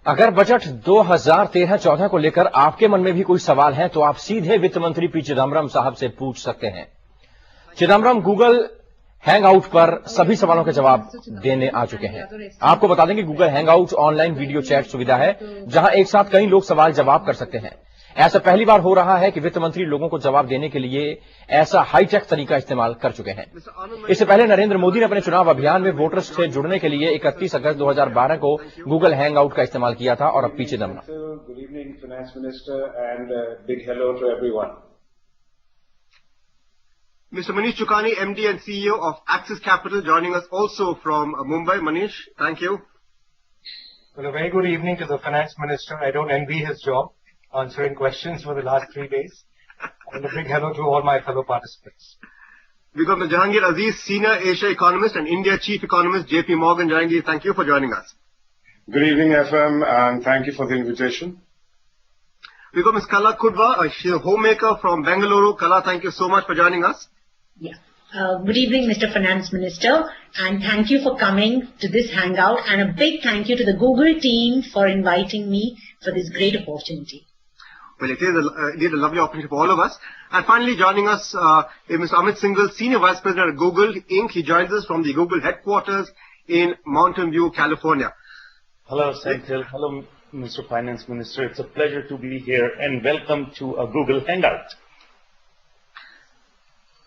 अगर बजट 2013-14 को लेकर आपके मन में भी कोई सवाल है तो आप सीधे वित्त मंत्री पी चिदम्बरम साहब से पूछ सकते हैं। चिदम्बरम गूगल हैंगआउट पर सभी सवालों के जवाब देने आ चुके हैं। आपको बता दें कि Google hangout online video chat सुविधा है जहां एक साथ कई लोग सवाल जवाब कर सकते हैं। ऐसा पहली बार हो रहा है कि वित्त मंत्री लोगों को जवाब देने के लिए ऐसा हाईटेक तरीका इस्तेमाल कर चुके हैं। इससे पहले नरेंद्र मोदी ने अपने चुनाव अभियान में वोटर्स से जुड़ने के लिए 31 अगस्त 2012 को गूगल हैंगआउट का इस्तेमाल किया था। और अब पीछे दमना। Good evening finance minister and big hello to everyone. Mr. Manish Chukani, MD and CEO of Axis Capital, joining us also from Mumbai. Manish, thank you. Well, a very good evening to the Finance Minister. I don't envy his job, answering questions for the last 3 days. And a big hello to all my fellow participants. We got Mr. Jahangir Aziz, Senior Asia Economist and India Chief Economist, JP Morgan. Jahangir, thank you for joining us. Good evening, FM, and thank you for the invitation. We got Ms. Kala Kudva, she's a homemaker from Bengaluru. Kala, thank you so much for joining us. Yeah. Good evening, Mr. Finance Minister, and thank you for coming to this hangout, and a big thank you to the Google team for inviting me for this great opportunity. Well, it is indeed a lovely opportunity for all of us. And finally joining us is Mr. Amit Singhal, Senior Vice President at Google Inc. He joins us from the Google headquarters in Mountain View, California. Hello, Senthil. Hello, Mr. Finance Minister. It's a pleasure to be here, and welcome to a Google Hangout.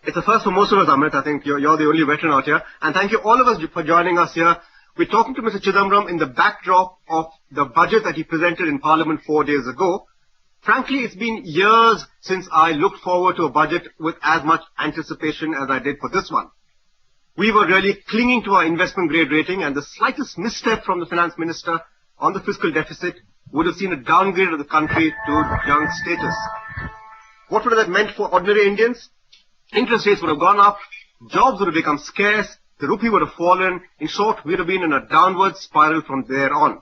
It's a first for most of us, Amit. I think you're the only veteran out here. And thank you all of us for joining us here. We're talking to Mr. Chidambaram in the backdrop of the budget that he presented in Parliament 4 days ago. Frankly, it's been years since I looked forward to a budget with as much anticipation as I did for this one. We were really clinging to our investment grade rating, and the slightest misstep from the Finance Minister on the fiscal deficit would have seen a downgrade of the country to junk status. What would have that meant for ordinary Indians? Interest rates would have gone up, jobs would have become scarce, the rupee would have fallen. In short, we would have been in a downward spiral from there on.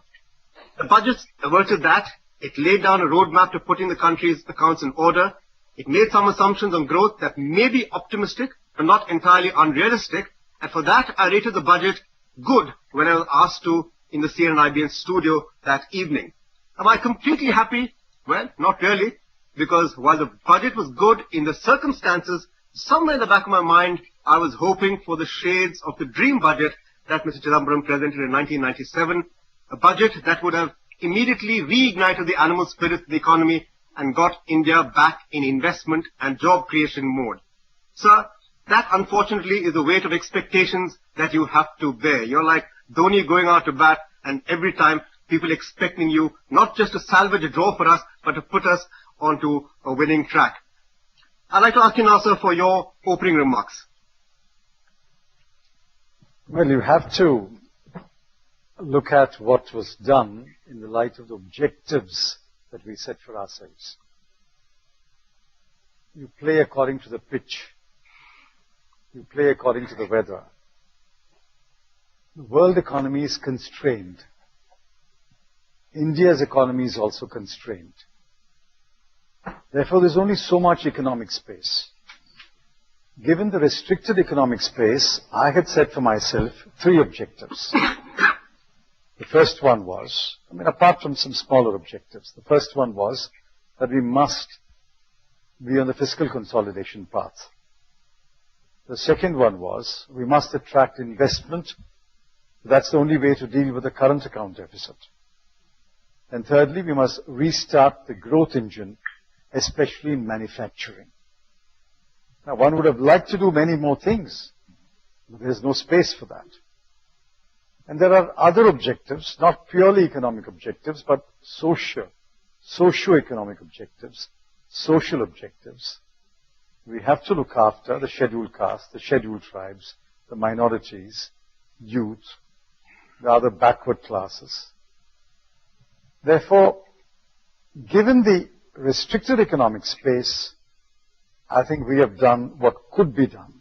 The budget averted that. It laid down a roadmap to putting the country's accounts in order. It made some assumptions on growth that may be optimistic, but not entirely unrealistic. And for that, I rated the budget good when I was asked to in the CNN-IBN studio that evening. Am I completely happy? Well, not really, because while the budget was good in the circumstances, somewhere in the back of my mind, I was hoping for the shades of the dream budget that Mr. Chidambaram presented in 1997, a budget that would have immediately reignited the animal spirit of the economy and got India back in investment and job creation mode. Sir, that unfortunately is the weight of expectations that you have to bear. You're like Dhoni going out to bat, and every time people expecting you not just to salvage a draw for us, but to put us onto a winning track. I'd like to ask you now, sir, for your opening remarks. Well, you have to look at what was done in the light of the objectives that we set for ourselves. You play according to the pitch. You play according to the weather. The world economy is constrained. India's economy is also constrained. Therefore, there's only so much economic space. Given the restricted economic space, I had set for myself 3 objectives. The first one was, apart from some smaller objectives, the first one was that we must be on the fiscal consolidation path. The second one was, we must attract investment. That's the only way to deal with the current account deficit. And thirdly, we must restart the growth engine, especially in manufacturing. Now, one would have liked to do many more things, but there's no space for that. And there are other objectives, not purely economic objectives, but socio-economic objectives, social objectives. We have to look after the scheduled castes, the scheduled tribes, the minorities, youth, the other backward classes. Therefore, given the restricted economic space, I think we have done what could be done.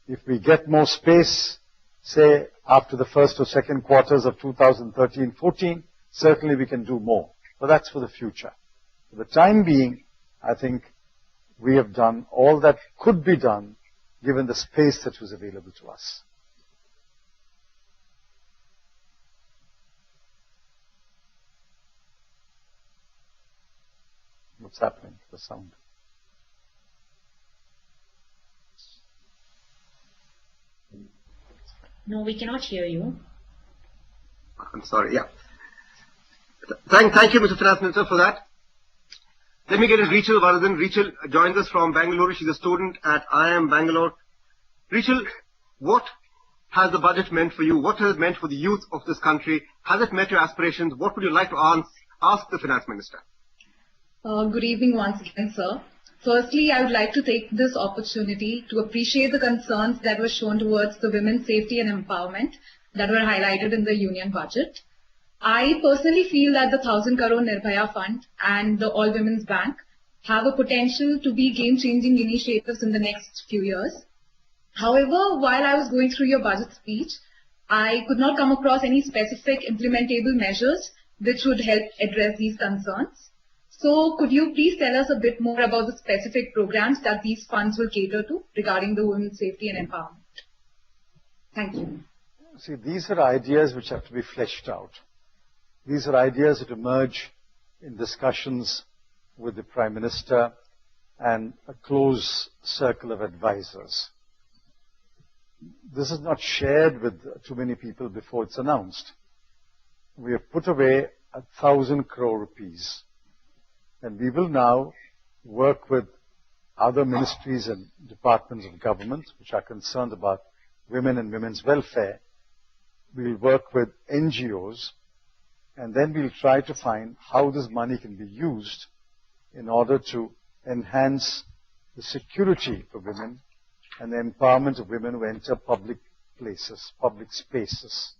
If we get more space, say after the first or second quarters of 2013-14, certainly we can do more. But that's for the future. For the time being, I think we have done all that could be done given the space that was available to us. What's happening to the sound? No, we cannot hear you. I'm sorry, yeah. Thank you, Mr. Finance Minister, for that. Let me get it Rachel Varadhan. Rachel joins us from Bangalore. She's a student at IIM Bangalore. Rachel, what has the budget meant for you? What has it meant for the youth of this country? Has it met your aspirations? What would you like to ask the Finance Minister? Good evening once again, sir. Firstly, I would like to take this opportunity to appreciate the concerns that were shown towards the women's safety and empowerment that were highlighted in the union budget. I personally feel that the 1,000 crore Nirbhaya Fund and the All Women's Bank have a potential to be game-changing initiatives in the next few years. However, while I was going through your budget speech, I could not come across any specific implementable measures which would help address these concerns. So could you please tell us a bit more about the specific programs that these funds will cater to regarding the women's safety and empowerment? Thank you. See, these are ideas which have to be fleshed out. These are ideas that emerge in discussions with the Prime Minister and a close circle of advisors. This is not shared with too many people before it's announced. We have put away 1,000 crore rupees. And we will now work with other ministries and departments of government which are concerned about women and women's welfare. We will work with NGOs, and then we'll try to find how this money can be used in order to enhance the security for women and the empowerment of women who enter public places, public spaces.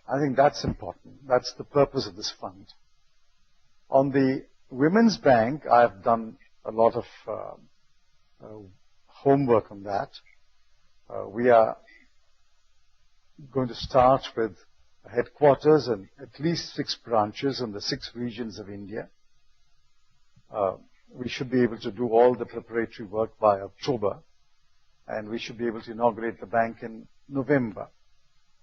I think that's important. That's the purpose of this fund. On the Women's Bank, I've done a lot of homework on that. We are going to start with headquarters and at least 6 branches in the 6 regions of India. We should be able to do all the preparatory work by October, and we should be able to inaugurate the bank in November.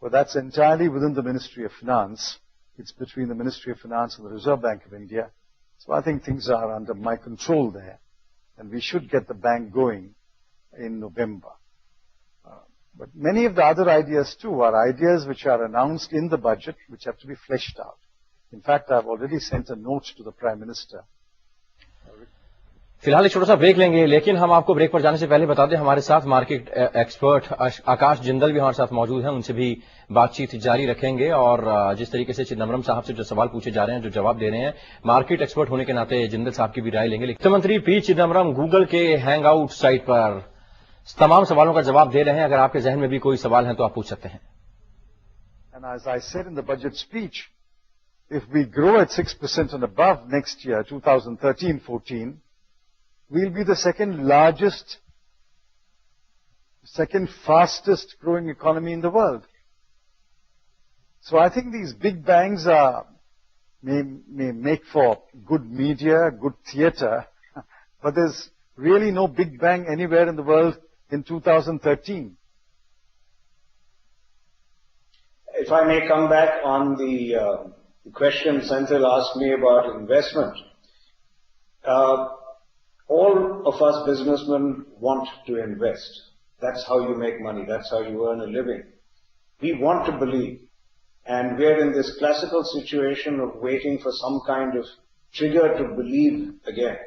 But that's entirely within the Ministry of Finance. It's between the Ministry of Finance and the Reserve Bank of India. So I think things are under my control there. And we should get the bank going in November. But many of the other ideas too are ideas which are announced in the budget which have to be fleshed out. In fact, I've already sent a note to the Prime Minister. फिलहाल एक छोटा सा break लेंगे, लेकिन हम आपको break पर जाने से पहले बता दें हमारे साथ मार्केट एक्सपर्ट आकाश जिंदल भी हमारे साथ मौजूद हैं, उनसे भी बातचीत जारी रखेंगे और जिस तरीके से चिदम्बरम साहब से जो सवाल पूछे जा रहे हैं, जो जवाब दे रहे हैं, मार्केट एक्सपर्ट होने के नाते जिंदल साहब की भी राय लेंगे। वित्त मंत्री पी चिदम्बरम गूगल के हैंग आउट साइट पर तमाम सवालों का जवाब दे रहे हैं। अगर आपके जहन में भी कोई सवाल है तो आप पूछ सकते हैं। And as I said in the budget speech, if we grow at 6% and above next year, 2013-14, we'll be the second fastest growing economy in the world. So I think these big bangs may make for good media, good theatre, but there's really no big bang anywhere in the world in 2013. If I may come back on the question Senthil asked me about investment. All of us businessmen want to invest. That's how you make money. That's how you earn a living. We want to believe. And we're in this classical situation of waiting for some kind of trigger to believe again.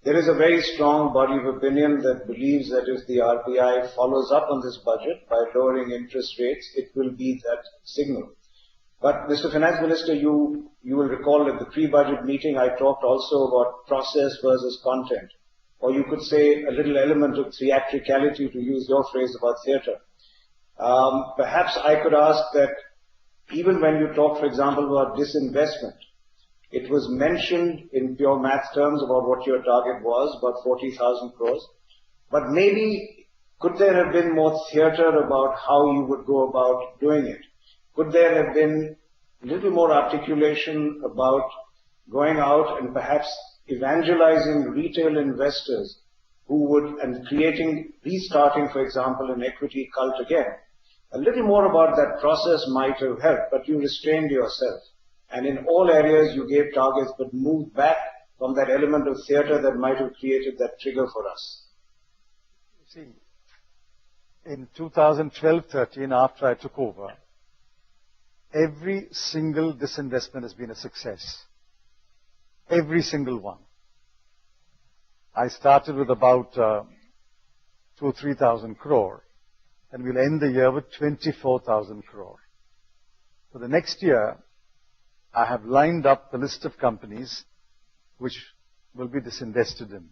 There is a very strong body of opinion that believes that if the RBI follows up on this budget by lowering interest rates, it will be that signal. But Mr. Finance Minister, you will recall at the pre-budget meeting I talked also about process versus content. Or you could say a little element of theatricality, to use your phrase about theatre. Perhaps I could ask that even when you talk, for example, about disinvestment, it was mentioned in pure math terms about what your target was, about 40,000 crores. But maybe could there have been more theatre about how you would go about doing it? Could there have been a little more articulation about going out and perhaps evangelizing retail investors who would, and restarting, for example, an equity cult again? A little more about that process might have helped, but you restrained yourself. And in all areas you gave targets but moved back from that element of theatre that might have created that trigger for us? See, in 2012-13, after I took over, every single disinvestment has been a success. Every single one. I started with about 2,000 or 3,000 crore, and we'll end the year with 24,000 crore. For the next year, I have lined up the list of companies which will be disinvested in.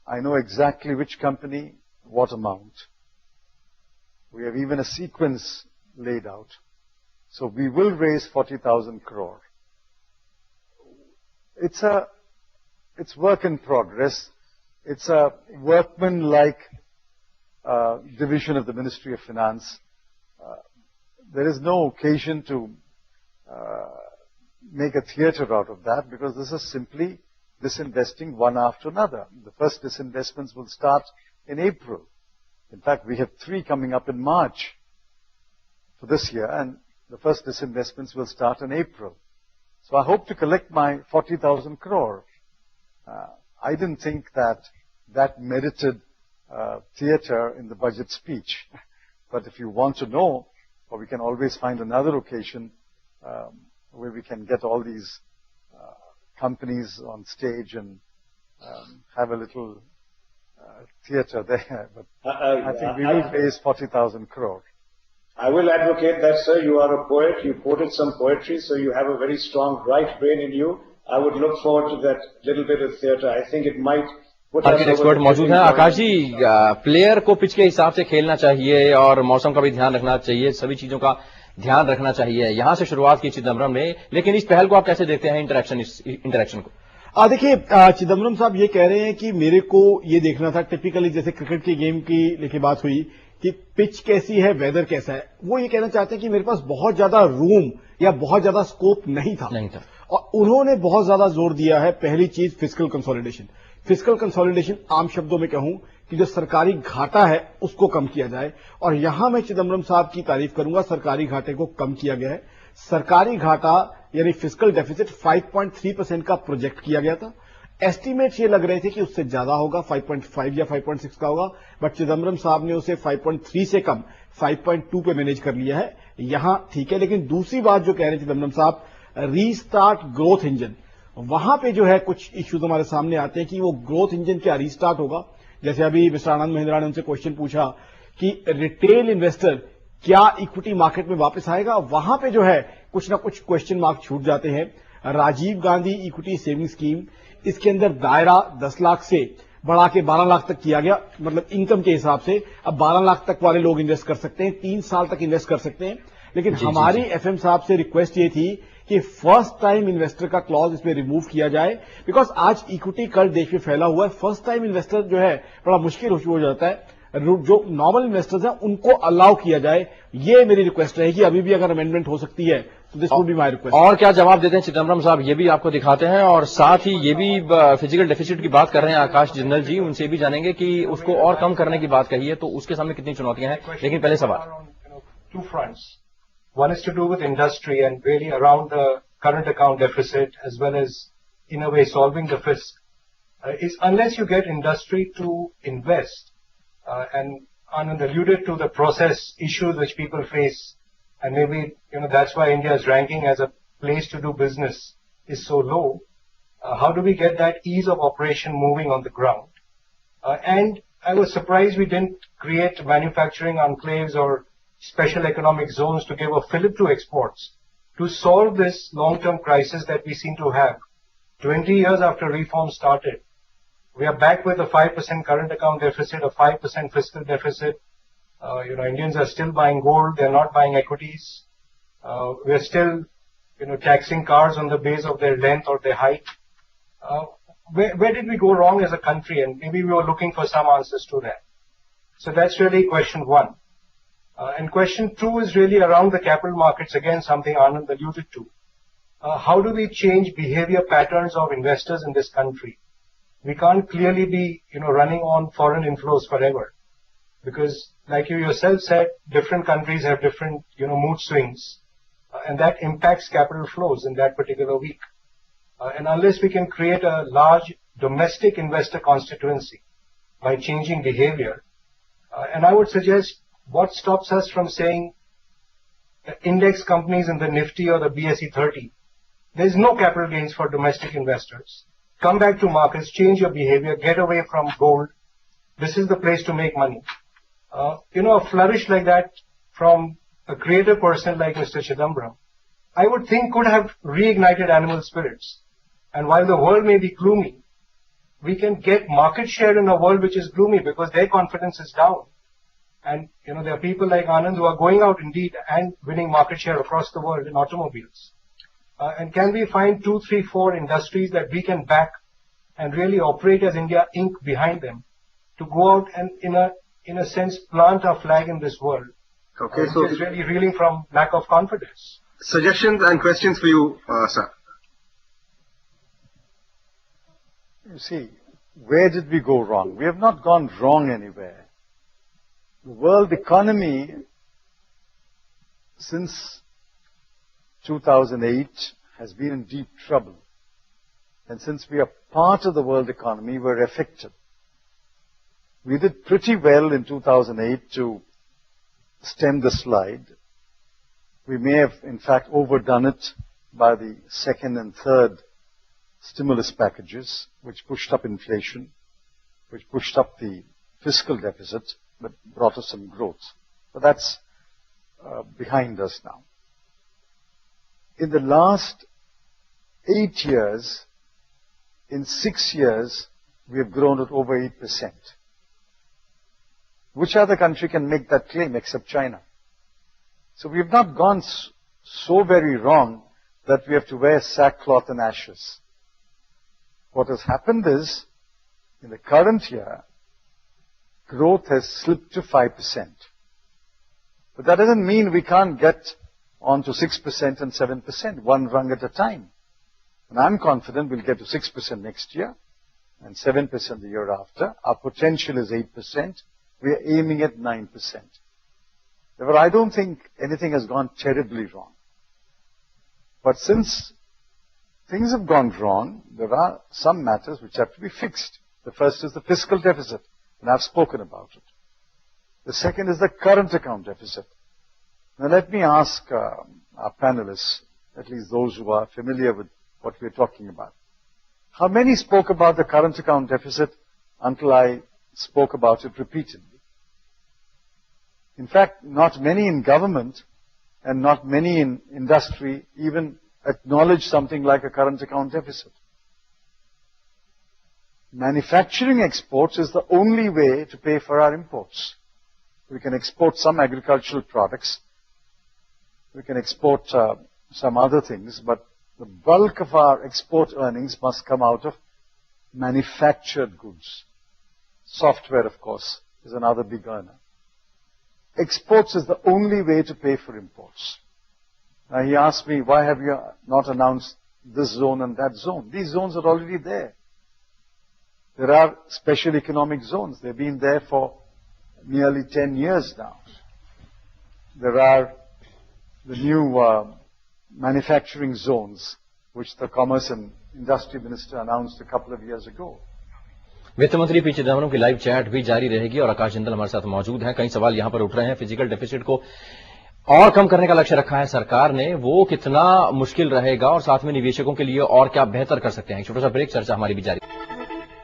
I know exactly which company, what amount. We have even a sequence laid out. So we will raise 40,000 crore. It's work in progress. It's a workman-like division of the Ministry of Finance. There is no occasion to make a theatre out of that, because this is simply disinvesting one after another. The first disinvestments will start in April. In fact, we have 3 coming up in March for this year, and the first disinvestments will start in April. So I hope to collect my 40,000 crore. I didn't think that merited theatre in the budget speech. But if you want to know, or we can always find another occasion where we can get all these companies on stage and have a little theatre there. But I think we will raise 40,000 crore. I will advocate that, sir. You are a poet. You quoted some poetry, so you have a very strong right brain in you. I would look forward to that little bit of theatre. I think it might put us market over expert the मौजूद हैं। tipping point. आकाश जी, player को pitch के हिसाब से खेलना चाहिए और मौसम का भी ध्यान रखना चाहिए, सभी चीजों का ध्यान रखना चाहिए। यहां से शुरुआत की चिदम्बरम ने, लेकिन इस पहल को आप कैसे देखते हैं, इंटरेक्शन को? देखिए, चिदम्बरम साहब ये कह रहे हैं कि मेरे को ये देखना था, टिपिकली जैसे क्रिकेट की गेम की लेके बात हुई कि पिच कैसी है, वेदर कैसा है। वो ये कहना चाहते हैं कि मेरे पास बहुत ज्यादा रूम या बहुत ज्यादा स्कोप नहीं था। और उन्होंने बहुत ज्यादा जोर दिया है, पहली चीज फिस्कल कंसोलिडेशन। फिस्कल कंसोलिडेशन आम शब्दों में कहूं कि जो सरकारी घाटा है उसको कम किया जाए, और यहां मैं चिदम्बरम साहब की तारीफ करूंगा, सरकारी घाटे को कम किया गया है। सरकारी घाटा यानी फिस्कल डेफिसिट 5.3% का प्रोजेक्ट किया गया था। एस्टीमेट्स ये लग रहे थे कि उससे ज्यादा होगा, 5.5 या 5.6 का होगा, बट चिदम्बरम साहब ने उसे 5.3 से कम 5.2 पे मैनेज कर लिया है। यहां ठीक है, लेकिन दूसरी बात जो कह रहे हैं चिदम्बरम साहब, रीस्टार्ट ग्रोथ इंजन, वहां पे जो है कुछ इश्यूज हमारे सामने आते हैं कि वो ग्रोथ इंजन क्या रीस्टार्ट होगा। जैसे अभी मिस्टर आनंद महिंद्रा ने उनसे क्वेश्चन पूछा कि रिटेल इन्वेस्टर क्या इक्विटी मार्केट में वापस आएगा, वहां पे जो है कुछ ना कुछ क्वेश्चन मार्क छूट जाते हैं। Rajiv Gandhi equity saving scheme, इसके अंदर दायरा 10 लाख से बढ़ा के 12 लाख तक किया गया, मतलब इनकम के हिसाब से अब 12 लाख तक वाले लोग इन्वेस्ट कर सकते हैं, 3 साल तक इन्वेस्ट कर सकते हैं। लेकिन हमारी एफएम साहब से रिक्वेस्ट ये थी कि फर्स्ट टाइम इन्वेस्टर का क्लॉज इसमें रिमूव किया जाए, बिकॉज आज इक्विटी कल देश में फैला हुआ है। फर्स्ट टाइम इन्वेस्टर जो है बड़ा मुश्किल हो जाता है, जो नॉर्मल इन्वेस्टर्स हैं उनको अलाउ किया जाए। ये मेरी रिक्वेस्ट रहेगी, अभी भी अगर अमेंडमेंट हो सकती है तो this would be my request. और क्या जवाब देते हैं चिदम्बरम साहब, ये भी आपको दिखाते हैं, और साथ ही ये भी फिजिकल डेफिसिट की बात कर रहे हैं आकाश जिंदल जी, उनसे भी जानेंगे कि उसको और कम करने की बात कही है तो उसके सामने कितनी चुनौतियां हैं। लेकिन पहले सवाल, two fronts. One is to do with industry and really around the current account deficit, as well as in a way solving the fisc. Is unless you get industry to invest, and Anand alluded to the process issues which people face, and maybe that's why India's ranking as a place to do business is so low. How do we get that ease of operation moving on the ground? And I was surprised we didn't create manufacturing enclaves or special economic zones to give a fillip to exports to solve this long-term crisis that we seem to have. 20 years after reform started, we are back with a 5% current account deficit, a 5% fiscal deficit. Indians are still buying gold, they're not buying equities. We're still, taxing cars on the base of their length or their height. Where did we go wrong as a country? And maybe we were looking for some answers to that. So that's really question one. And question two is really around the capital markets, again, something Anand alluded to. How do we change behavior patterns of investors in this country? We can't clearly be, running on foreign inflows forever. Because, like you yourself said, different countries have different, mood swings. And that impacts capital flows in that particular week. And unless we can create a large domestic investor constituency by changing behavior, and I would suggest what stops us from saying index companies in the Nifty or the BSE 30, there's no capital gains for domestic investors. Come back to markets, change your behavior, get away from gold. This is the place to make money. A flourish like that from a creative person like Mr. Chidambaram, I would think could have reignited animal spirits. And while the world may be gloomy, we can get market share in a world which is gloomy because their confidence is down. And, there are people like Anand who are going out indeed and winning market share across the world in automobiles. And can we find 2, 3, 4 industries that we can back and really operate as India Inc. behind them to go out and, in a sense, plant our flag in this world? Okay, so it's really reeling from lack of confidence. Suggestions and questions for you, sir. You see, where did we go wrong? We have not gone wrong anywhere. The world economy since 2008 has been in deep trouble. And since we are part of the world economy, we're affected. We did pretty well in 2008 to stem the slide. We may have, in fact, overdone it by the second and third stimulus packages, which pushed up inflation, which pushed up the fiscal deficit, but brought us some growth. But that's behind us now. In the last 8 years, in 6 years, we have grown at over 8%. Which other country can make that claim except China? So we have not gone so very wrong that we have to wear sackcloth and ashes. What has happened is, in the current year, growth has slipped to 5%. But that doesn't mean we can't get on to 6% and 7%, one rung at a time. And I'm confident we'll get to 6% next year and 7% the year after. Our potential is 8%. We are aiming at 9%. Therefore, I don't think anything has gone terribly wrong. But since things have gone wrong, there are some matters which have to be fixed. The first is the fiscal deficit, and I've spoken about it. The second is the current account deficit. Now let me ask our panelists, at least those who are familiar with what we're talking about. How many spoke about the current account deficit until I spoke about it repeatedly? In fact, not many in government and not many in industry even acknowledge something like a current account deficit. Manufacturing exports is the only way to pay for our imports. We can export some agricultural products. We can export some other things, but the bulk of our export earnings must come out of manufactured goods. Software, of course, is another big earner. Exports is the only way to pay for imports. Now he asked me, why have you not announced this zone and that zone? These zones are already there. There are special economic zones. They've been there for nearly 10 years now. There are the new manufacturing zones, which the Commerce and Industry Minister announced a couple of years ago. वित्त मंत्री P Chidambaram की live chat भी जारी रहेगी और आकाश जिंदल हमारे साथ मौजूद हैं। कई सवाल यहां पर उठ रहे हैं। फिजिकल डेफिसिट को और कम करने का लक्ष्य रखा है सरकार ने, वो कितना मुश्किल रहेगा और साथ में निवेशकों के लिए और क्या बेहतर कर सकते हैं। छोटा सा ब्रेक, चर्चा हमारी भी जारी।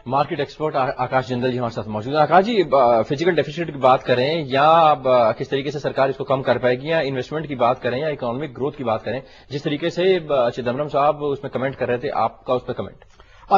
मार्केट एक्सपर्ट आकाश जिंदल जी हमारे साथ मौजूद है। आकाश जी, फिजिकल डेफिसिट की बात करें या किस तरीके से सरकार इसको कम कर पाएगी, या इन्वेस्टमेंट की बात करें या इकोनॉमिक ग्रोथ की बात करें, जिस तरीके से चिदम्बरम साहब उसमें कमेंट कर रहे थे, आपका उस पर कमेंट?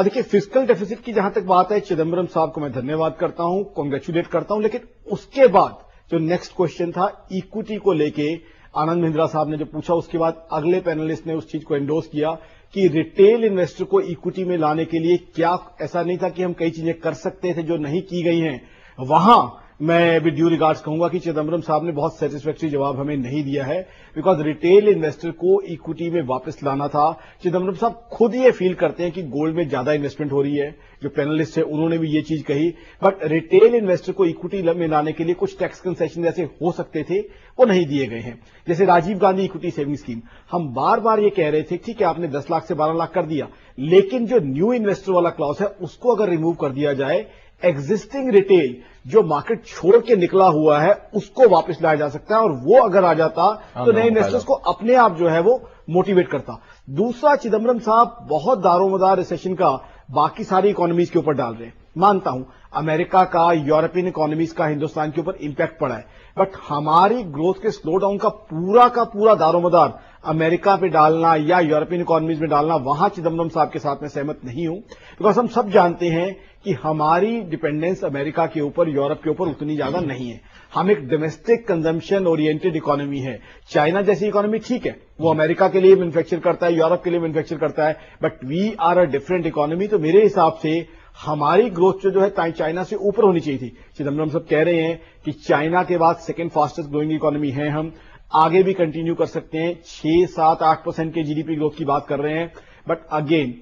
देखिए, फिस्कल डेफिसिट की जहां तक बात है, चिदम्बरम साहब को मैं धन्यवाद करता हूं, कॉन्ग्रेचुलेट करता हूं, लेकिन उसके बाद जो नेक्स्ट क्वेश्चन था इक्विटी को लेके आनंद महिंद्रा साहब ने जो पूछा, उसके बाद अगले पैनलिस्ट ने उस चीज को एंडोर्स किया कि रिटेल इन्वेस्टर को इक्विटी में लाने के लिए क्या ऐसा नहीं था कि हम कई चीजें कर सकते थे जो नहीं की गई हैं। वहां मैं विद ड्यू रिगार्ड्स कहूंगा कि चिदम्बरम साहब ने बहुत सेटिस्फैक्टरी जवाब हमें नहीं दिया है, बिकॉज रिटेल इन्वेस्टर को इक्विटी में वापस लाना था। चिदम्बरम साहब खुद ये फील करते हैं कि गोल्ड में ज्यादा इन्वेस्टमेंट हो रही है, जो पैनलिस्ट है उन्होंने भी ये चीज कही, बट रिटेल इन्वेस्टर को इक्विटी में लाने के लिए कुछ टैक्स कंसेशन जैसे हो सकते थे, वो नहीं दिए गए हैं। जैसे Rajiv Gandhi equity saving scheme, हम बार बार ये कह रहे थे ठीक है आपने 10 लाख से 12 लाख कर दिया, लेकिन जो न्यू इन्वेस्टर वाला क्लॉज है उसको अगर रिमूव कर दिया जाए, एग्जिस्टिंग रिटेल जो मार्केट छोड़ के निकला हुआ है उसको वापस लाया जा सकता है, और वो अगर आ जाता तो नए इन्वेस्टर्स को अपने आप जो है वो मोटिवेट करता। दूसरा, चिदम्बरम साहब बहुत दारोमदार रिसेशन का बाकी सारी इकोनॉमीज के ऊपर डाल रहे हैं। मानता हूं अमेरिका का, यूरोपियन इकोनॉमीज का हिंदुस्तान के ऊपर इंपैक्ट पड़ा है, बट हमारी ग्रोथ के स्लो डाउन का पूरा दारोमदार अमेरिका पे डालना या यूरोपियन इकोनॉमीज में डालना, वहां चिदम्बरम साहब के साथ मैं सहमत नहीं हूं। बिकॉज हम सब जानते हैं कि हमारी डिपेंडेंस अमेरिका के ऊपर, यूरोप के ऊपर उतनी ज्यादा नहीं है। हम एक डोमेस्टिक कंजम्पशन ओरिएंटेड इकोनॉमी है। चाइना जैसी इकोनॉमी ठीक है, वो अमेरिका के लिए मैन्युफैक्चर करता है, यूरोप के लिए मैन्युफैक्चर करता है, but we are a different economy. तो मेरे हिसाब से हमारी ग्रोथ जो है चाइना से ऊपर होनी चाहिए थी। चिदम्बरम सब कह रहे हैं कि चाइना के बाद सेकेंड फास्टेस्ट ग्रोइंग इकोनॉमी है, हम आगे भी कंटिन्यू कर सकते हैं, 6, 7, 8% के जीडीपी ग्रोथ की बात कर रहे हैं। बट अगेन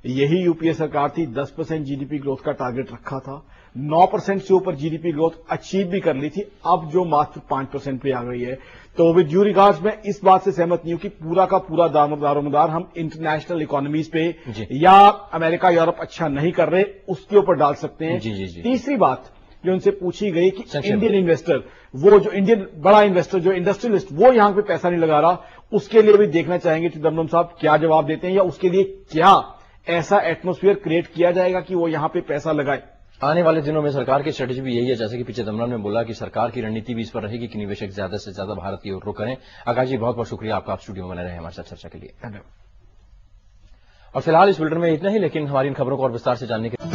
यही यूपीए सरकार थी, 10% जीडीपी ग्रोथ का टारगेट रखा था, 9% से ऊपर जीडीपी ग्रोथ अचीव भी कर ली थी, अब जो मात्र 5% पे आ गई है। तो विद ड्यू रिगार्ड्स मैं इस बात से सहमत नहीं हूं कि पूरा का पूरा दारोमदार हम इंटरनेशनल इकोनॉमीज पे या अमेरिका यूरोप अच्छा नहीं कर रहे उसके ऊपर डाल सकते हैं। तीसरी बात जो उनसे पूछी गई कि इंडियन इन्वेस्टर, वो जो इंडियन बड़ा इन्वेस्टर जो इंडस्ट्रियलिस्ट, वो यहां पे पैसा नहीं लगा रहा, उसके लिए भी देखना चाहेंगे चिदम्बरम साहब क्या जवाब देते हैं, या उसके लिए क्या ऐसा एटमॉस्फेयर क्रिएट किया जाएगा कि वो यहां पे पैसा लगाए। आने वाले दिनों में सरकार की स्ट्रेटेजी भी यही है, जैसे कि पीछे चिदम्बरम ने बोला कि सरकार की रणनीति भी इस पर रहेगी कि निवेशक ज्यादा से ज्यादा भारत की ओर रुख करें। आकाश जी बहुत बहुत शुक्रिया आपका, आप स्टूडियो में बने रहे हमारे साथ चर्चा के लिए। धन्यवाद। और फिलहाल इस बुलेटिन में इतना ही, लेकिन हमारी इन खबरों को और विस्तार से जानने के